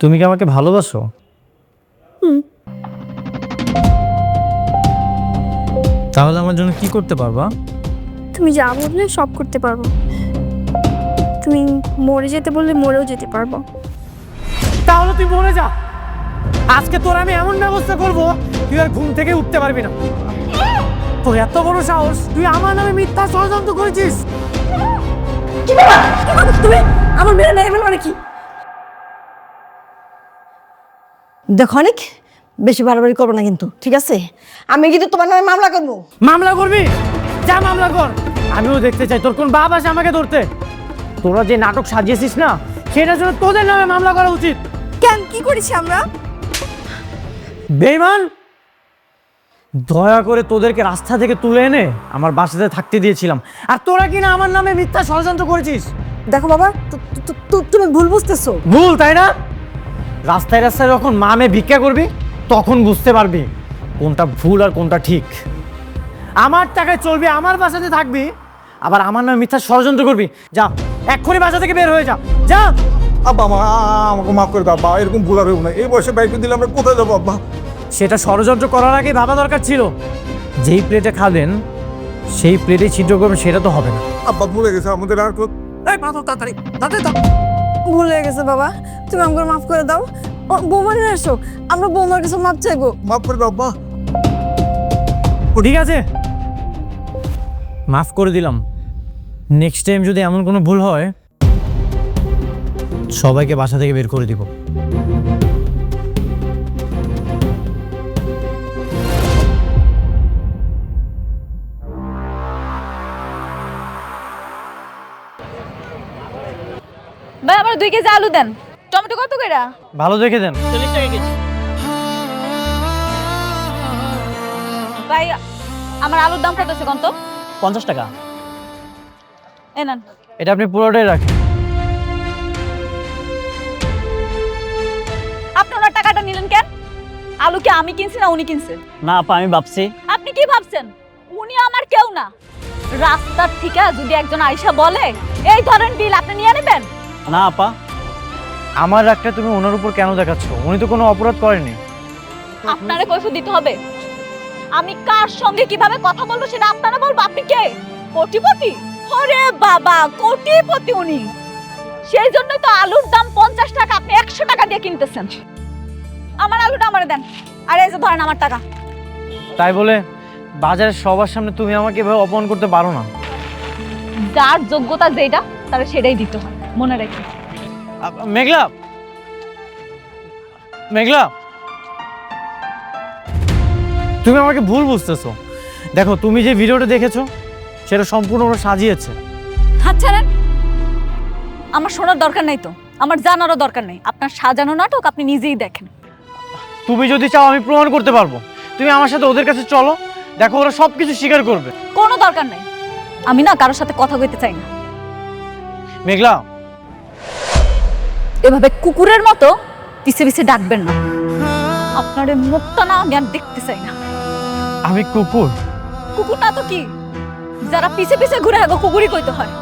তুমি কি আমাকে ভালোবাসো? তাহলে আমার জন্য কি করতে পারবা? তুমি যা বললে সব করতে পারবো। তুমি মরে যেতে বললে মরেও যেতে পারবো। তাহলে তুই মরে যা। আজকে তোর আমি এমন ব্যবস্থা করব তুই আর ঘুম থেকে উঠতে পারবি না। তোর এত বড় সাহস, তুই আমার নামে মিথ্যা ষড়যন্ত্র করেছিস। কি বাবা, তুমি আমার মেয়ে মেরে ফেলবা নাকি? দেখো অনেক বেশি বাড়াবাড়ি করবো না কিন্তু, ঠিক আছে? আমি কিন্তু তোমার নামে মামলা করবো। মামলা করবি? যা মামলা কর। আমিও দেখতে চাই তোর কোন বাপ আসে আমাকে ধরতে। তোরা যে নাটক সাজিয়েছিস না, সেটার জন্য তোদের নামে মামলা করা উচিত। কেন, কি করেছি আমরা? বেঈমান, দয়া করে তোদেরকে রাস্তা থেকে তুলে এনে আমার বাসাতে থাকতে দিয়েছিলাম, আর তোরা কিনা আমার নামে মিথ্যা ষড়যন্ত্র করেছিস। দেখো বাবা, তুমি ভুল বুঝতেছো। ভুল, তাই না? রাস্তায় রাস্তায় যখন মামে ভিক্ষা করবি তখন বুঝতে পারবি কোনটা ভুল আর কোনটা ঠিক। আমার টাকায় চলবি, আমার বাসাতে থাকবি, আবার আমার নামে মিথ্যা ষড়যন্ত্র করবি। যা, এক্ষুনি বাসা থেকে বের হয়ে যা, যা। আব্বা আমাকে মাফ করে দাও আব্বা, এরকম ভুল আর হইব না। এই বয়সে বাইক দিলে আমরা কোথায় যাবো আব্বা? সেটা ষড়যন্ত্র করার আগে ভাবা দরকার ছিল। যেই প্লেটে খাবেন সেই প্লেটে ছিদ্র করবেন, সেটা তো হবে না। আব্বা ভুলে গেছে আমাদের আর তাড়াতাড়ি তাড়াতাড়ি দাও। ভুল হয়ে গেছে বাবা, তুমি আমাকে মাফ করে দাও। বৌমা নিয়ে আসো, আমরা বৌমার কাছে মাপ চাইবো। মাফ করে দাও আব্বা। ঠিক আছে, মাফ করে দিলাম। নেক্সট টাইম যদি এমন কোনো ভুল হয় সবাইকে বাসা থেকে বের করে দিব। ভাই আমার 2 কেজি আলু দেন। টমেটো কত কইরা? ভালো দেখে দেন। 40 টাকা কেজি। ভাই আমার আলুর দাম কত আছে কোন তো? 50 টাকা। এই নেন। এটা আপনি পুরোটাই রাখেন। আপনি ওনার টাকাটা নিলেন কেন? আলু কি আমি কিনছি না উনি কিনছে? না আপা, আমি ভাবছি আপনি কি ভাবছেন? উনি আমার কেউ না। রাস্তার থেকে যদি একজন আয়েশা বলে এই ধরেন বিল আপনি নিয়ে নেবেন? না আপা। আমার রাগটা তুমি ওনার উপর কেন দেখাচ্ছ? উনি তো কোনো অপরাধ করেনি। আপনারে কৈফিয়ত দিতে হবে। আমি কার সঙ্গে কিভাবে কথা বলবো সেটা আপনারা বলবো। আপনি কে? কোটিপতি? ওরে বাবা, কোটিপতি উনি। সেই জন্য তো আলুর দাম 50 টাকা, আপনি 100 টাকা দিয়ে কিনতেছেন। আমার আলুটা আমারে দেন, আর এই যে ধরেন আমার টাকা। তাই বলে বাজারের সবার সামনে তুমি আমাকে এভাবে অপমান করতে পারো না। যার যোগ্যতা যেটা তার সেটাই দিতে হয়, মনে রাখি। মেঘলা, মেঘলা, তুমি আমাকে ভুল বুঝতেছো। দেখো, তুমি যে ভিডিওটা দেখেছো সেটা সম্পূর্ণ ওরা সাজিয়েছে। আচ্ছা রে, আমার শোনার দরকার নাই তো, আমার জানারও দরকার নেই। আপনার সাজানো নাটক আপনি নিজেই দেখেন। তুমি যদি চাও আমি প্রমাণ করতে পারবো। তুমি আমার সাথে ওদের কাছে চলো, দেখো ওরা সবকিছু স্বীকার করবে। কোনো দরকার নেই, আমি না কারোর সাথে কথা কইতে চাই না। মেঘলা, এভাবে কুকুরের মতো পিছে পিছে ডাকবেন না। আপনার এই মুখটা না আমি আর দেখতে চাই না। আমি কুকুর? কুকুর না তো কি? যারা পিছে পিছে ঘুরে কুকুরই কইতে হয়।